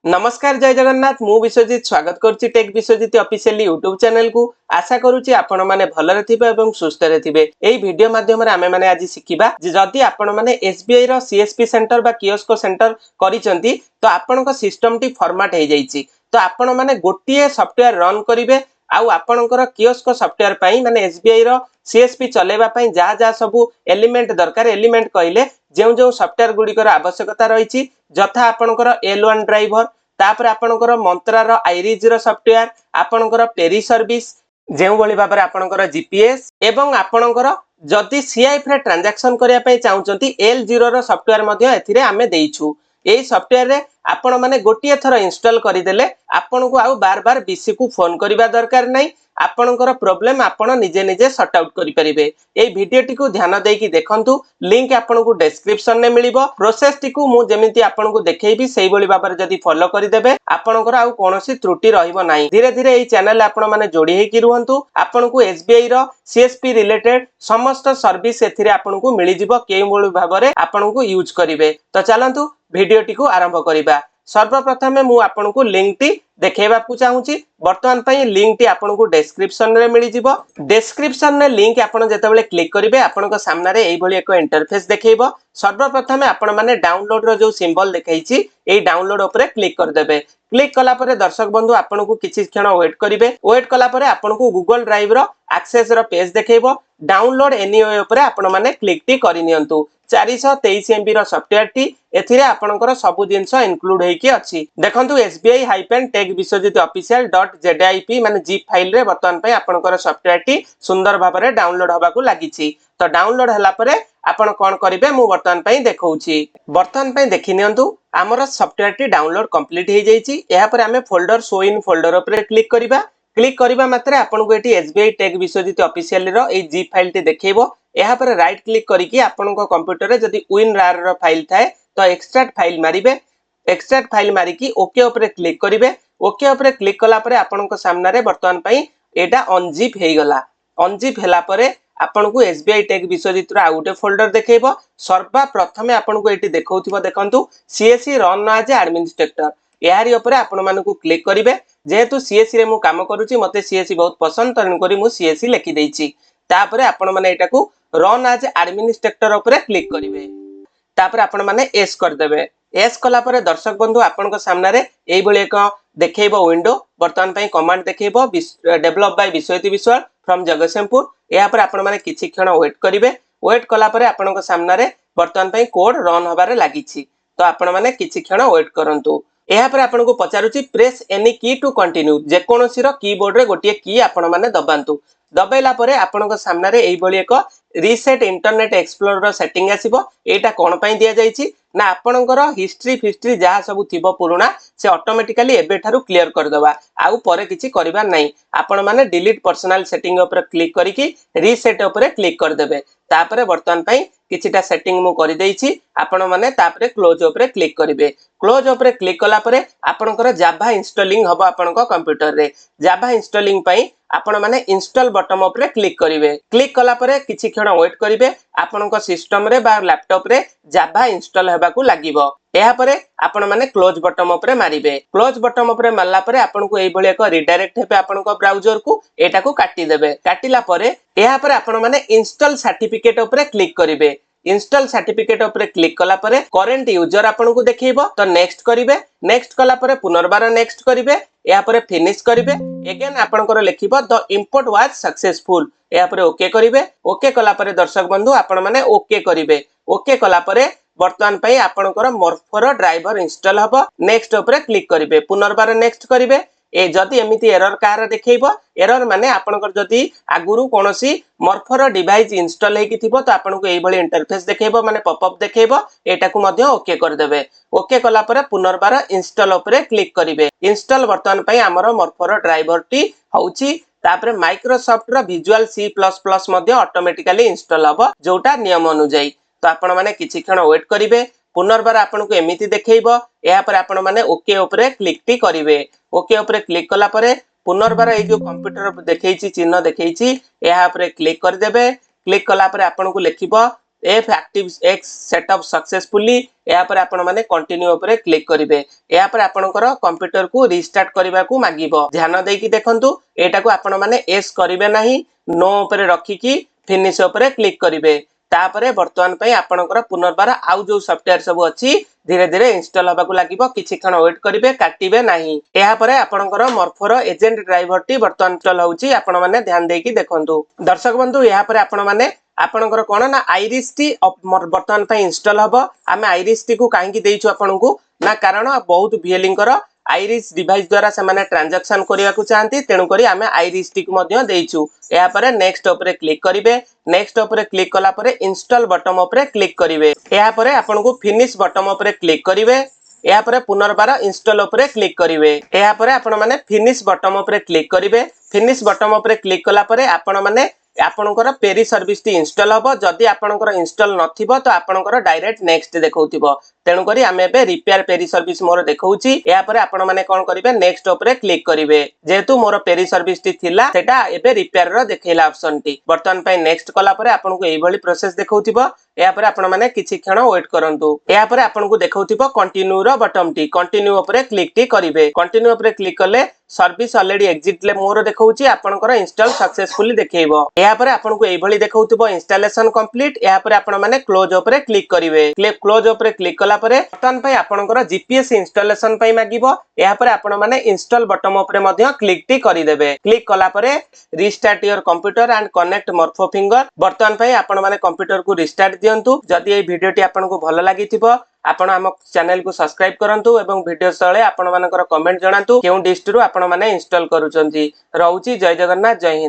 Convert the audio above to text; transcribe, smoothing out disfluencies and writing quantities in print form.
नमस्कार जय जगन्नाथ मु विश्वजित स्वागत करुच्ची tech Biswajit official YouTube channel को आशा करुच्ची आपण माने भलरे थिबे एवं सुस्थ रे थिबे। एई वीडियो माध्यम रे आमे माने आज सिखिबा जे जदी आपण माने एसबीआई रो सीएसपी सेंटर बा कियोस्को सेंटर करिसंती तो आपन को सिस्टम टी फॉर्मेट हे जाईची तो आपण माने गोटिए सॉफ्टवेयर रन करिवे आउ आपनकर कियोस्को सॉफ्टवेयर पई माने एसबीआई रो सीएसपी चलेबा पई जा जा सब एलिमेंट दरकार एलिमेंट कहिले जो जो सॉफ्टवेयर गुडी आवश्यकता रही जथा आपनकर L1 ड्राइवर तापर आपनकर मंत्रा रो आईरिज रो सॉफ्टवेयर आपनकर पेरी सर्विस जेउ बळी बाबरे आपनकर जीपीएस एवं आपनकर जदी सीआईएफ रे ट्रांजैक्शन करिया पई चाहुचंती L0 रो सॉफ्टवेयर मध्ये एथिरे आमे देइछु। एई सॉफ्टवेयर रे आपण माने गोटिए थर इंस्टॉल करि देले आपन को आउ बार बार बीसी को फोन करिबा दरकार नै आपनकर प्रॉब्लम आपण निजे निजे सॉर्ट आउट करि परिबे। एई वीडियो टी को ध्यान देकी देखंतु लिंक आपण को डिस्क्रिप्शन ने मिलिबो। प्रोसेस टी को मु जेमिति आपण को देखैबी सेही बळी बाबर जदी फॉलो करि देबे आपनकर आउ कोनोसी त्रुटि रहिबो नाही। धीरे धीरे एई चैनल आपण माने जोडी हेकी रुहंतु आपण को एसबीआई रो सीएसपी रिलेटेड समस्त सर्विस एथिरे आपण को मिलि जिवो केउ बळी बाबरे आपण को यूज करिवे। तो चलंतु वीडियो टी को आरंभ करिबा। सर्वप्रथम मु आपन को लिंक टी देखेबा को चाहूची वर्तमान पई लिंक टी आपन को डिस्क्रिप्शन रे मिलि जिवो। डिस्क्रिप्शन ने लिंक आपन जेतेबेले क्लिक करिवे आपन को सामने रे एई भली एक इंटरफेस देखैबो। सर्वप्रथम आपन माने डाउनलोड रो जो सिंबल देखैछि एई डाउनलोड ऊपर क्लिक कर देबे। क्लिक कला परे दर्शक बंधु आपन को किछि क्षण वेट करिवे। वेट कला परे आपन को गूगल ड्राइव रो एक्सेस रो पेज देखैबो। डाउनलोड एनीवे ऊपर आपन माने क्लिक टी करि नियंतु। 423 MB रो सॉफ्टवेयर टी एथिरे आपनकर सब जिंस इनक्लूड हेकी अछि। देखंतु sbi-tech-official.zip माने zip फाइल रे वर्तमान पय आपनकर सॉफ्टवेयर टी सुंदर भाबरे डाउनलोड होबा को लागिछि। तो डाउनलोड हला परे आपण कोन करिवे मु वर्तमान पय देखौछि। वर्तमान पय देखि नियंतु हमर सॉफ्टवेयर टी डाउनलोड कंप्लीट हे जाईछि। एहा पर हमें फोल्डर शो इन फोल्डर ऊपर क्लिक करिबा। क्लिक करिबा मात्रे आपन को एटी एसबीआई टेक विश्वजित ऑफिशियल रो ए zip फाइल टी देखैबो। एहा पर राइट क्लिक करिकि आपन को कंप्यूटर रे जदी WinRAR रो फाइल थाए तो एक्सट्रैक्ट फाइल मारिबे। एक्सट्रैक्ट फाइल मारिकि ओके ऊपर क्लिक करिवे। ओके ऊपर क्लिक कला परे आपन को सामने रे वर्तमान पई एटा अनजिप हे गला। अनजिप हेला परे आपन को एसबीआई टेक विश्वजित रो आउटे फोल्डर देखैबो। सर्वा प्रथमे आपन को एटी देखौथिबो देखंतु सीएससी रन एज एडमिनिस्ट्रेटर एहारी ऊपर आपन माने को क्लिक करिवे। जेहेतु सीएससी रे मु काम करूची मते सीएससी बहुत पसंद तन करी मु सीएससी लिखि दैछि। तापरे आपन माने एटा को रन एज एडमिनिस्ट्रेटर ऊपर क्लिक करिवे। तापर आपण माने एस कर देबे। एस कला परे दर्शक बंधु आपन को सामने रे एई बळे एक देखैबो विंडो वर्तमान पई कमांड देखैबो develop by Biswajit Biswal from Jagatsinghpur. एहा पर आपण माने किछि क्षण वेट करिवे। वेट कला परे आपन को सामने रे वर्तमान पई कोड रन होबारे लागिछि। तो आपण माने किछि क्षण वेट करंतु। एहा पर आपन को पचारुछि press any key to continue जे कोनोसी रो कीबोर्ड रे गोटिए की आपण माने दबांतु। दबाइला परे आपन को सामने रे एई बळी एक रीसेट इंटरनेट एक्सप्लोरर सेटिंग आसीबो। एटा कोन पई दिया जाईछि ना आपनकर हिस्ट्री जहा सब थिबो पुराना से ऑटोमेटिकली एबे थारु क्लियर कर दबा आउ परे किछि करिबा नै। आपण माने डिलीट पर्सनल सेटिंग ऊपर क्लिक करिकि रीसेट ऊपर क्लिक कर देबे। तापरे वर्तमान पई किछिटा सेटिंग मु करि दैछि। आपण माने तापरे क्लोज ऊपर क्लिक करिवे। क्लोज ऊपर क्लिक कला परे आपनकर जावा इंस्टॉलिंग हबो आपनकर कंप्यूटर रे। जावा इंस्टॉलिंग पई आपण माने इंस्टॉल बटन ऊपर क्लिक करिवे। क्लिक कला परे किछि क्षण वेट करिवे। आपनकर सिस्टम रे बा लैपटॉप रे जावा इंस्टॉल हेबा को लागिवो। एहा परे आपण माने क्लोज बटन ऊपर मारिवे। क्लोज बटन ऊपर मारला परे आपण को एई भली एक रिडायरेक्ट हेबे आपनकर ब्राउजर को एटा को काटी देबे। काटिला परे एहा परे आपण माने इंस्टॉल सर्टिफिकेट ऊपर क्लिक करिवे। इंस्टॉल सर्टिफिकेट ऊपर क्लिक कला परे करंट यूजर आपन को देखैबो। तो नेक्स्ट करिवे। नेक्स्ट कला परे पुनर्बार नेक्स्ट करिवे। एहा परे फिनिश करिवे। अगेन आपनकर लिखिबो द इंपोर्ट वाज सक्सेसफुल। एहा परे ओके करिवे। ओके कला परे दर्शक बंधु आपण माने ओके करिवे। ओके कला परे वर्तमान पई आपनकर मॉर्फर ड्राइवर इंस्टॉल हबो। नेक्स्ट ऊपर क्लिक करिवे। पुनर्बार नेक्स्ट करिवे। ए जदी एमिति एरर कार देखैबो एरर माने आपनकर जदी आगुरु कोनोसी मॉर्फर डिवाइस इंस्टॉल हेकी थिबो तो आपन को एई भली इंटरफेस देखैबो माने पॉपअप देखैबो। एटा को मध्ये ओके कर देबे। ओके कला परे पुनर्बार इंस्टॉल ऊपर क्लिक करिवे। इंस्टॉल वर्तमान पई हमर मॉर्फर ड्राइवर टी होउची। तापरे माइक्रोसॉफ्ट रो विजुअल सी प्लस प्लस मध्ये ऑटोमेटिकली इंस्टॉल हबो जोटा नियम अनुसार। तो आपण माने किछि क्षण वेट करिवे। पुनर्बार आपन को एमिति देखैबो। एहा पर आपण माने ओके ऊपर क्लिक टी करिवे। ओके ऊपर क्लिक कला परे पुनर्बार ए जो कंप्यूटर देखैछि चिन्ह देखैछि एहा ऊपर क्लिक कर देबे। क्लिक कला परे आपन को लिखिबो F active X setup successfully या पर आपण माने कंटिन्यू ऊपर क्लिक करिवे। या पर आपनकर कंप्यूटर को रिस्टार्ट करबा को मागिबो। ध्यान देकी देखंतु एटा को आपण माने एस करिवे नाही, नो ऊपर रखी की फिनिश ऊपर क्लिक करिवे। तापरे वर्तमान पई आपनकर पुनर्बार आउ जो सॉफ्टवेयर सब अछि धीरे धीरे इंस्टॉल होबा को लागिबो। किछि क्षण वेट करिवे, काटिबे नाही। एहा परे आपनकर मॉर्फोर एजेंट ड्राइवर टी वर्तमान इंस्टॉल होउची, आपण माने ध्यान देकी देखंतु। दर्शक बंधु एहा परे आपण माने आपनकर कोन ना आइरिस टी वर्तमान पई इंस्टॉल हबो। आमे आइरिस टी को काहे की देइछु आपनकू ना, कारण बहुत भिएलिंकर आइरिस डिवाइस द्वारा से माने ट्रांजैक्शन करिया को चाहंती, तेनु करी आमे आइरिस टी को मध्य देइछु। एहा परे नेक्स्ट ऊपर क्लिक करिवे। नेक्स्ट ऊपर क्लिक कला परे इंस्टॉल बटन ऊपर क्लिक करिवे। एहा परे आपनकू फिनिश बटन ऊपर क्लिक करिवे। एहा परे पुनर्बार इंस्टॉल ऊपर क्लिक करिवे। एहा परे आपण माने फिनिश बटन ऊपर क्लिक करिवे। फिनिश बटन ऊपर क्लिक कला परे आपण माने आपनकर पेरी सर्विस टी इंस्टॉल हबो। जदि आपनकर इंस्टॉल नथिबो तो आपनकर डायरेक्ट नेक्स्ट देखौथिबो। तेनु करी आमे बे रिपेयर पेरी सर्विस मोर देखौची। या परे आपण माने कोन करिवे, नेक्स्ट ऊपर क्लिक करिवे। जेहेतु मोर पेरी सर्विस टी थिला सेटा एबे रिपेयर रो देखेला ऑप्शन टी। वर्तमान पई नेक्स्ट कला परे आपनको एई भली प्रोसेस देखौथिबो। या परे आपण माने किछि क्षण वेट करंतु। या परे आपनको देखौथिबो कंटिन्यू रो बटन टी। कंटिन्यू ऊपर क्लिक टी करिवे। कंटिन्यू ऊपर क्लिक करले सर्विस ऑलरेडी एग्जिट ले मोर देखौची, आपनकर इंस्टॉल सक्सेसफुली देखैबो। या परे आपनको एई भली देखौथिबो इंस्टॉलेशन कंप्लीट। या परे आपण माने क्लोज ऊपर क्लिक करिवे। क्लोज ऊपर क्लिक कला परे बटन पई आपनकर जीपीएस इंस्टॉलेशन पई मागिबो। या परे आपण माने इंस्टॉल बटन ऊपर मध्य क्लिक टी करि देबे। क्लिक कला परे restart your computer and connect morpho finger. वर्तमान पई आपण माने कंप्यूटर को रिस्टार्ट दियंतु। जदि एई वीडियो टी आपनको भलो लागिथिबो आपण हम चैनल को सब्सक्राइब करंतु एवं वीडियो तळे आपण मानकर कमेंट जणांतु केउ डिस्ट्री आपण माने इंस्टॉल करूचंती। रहउची जय जगन्नाथ, जय हिंद।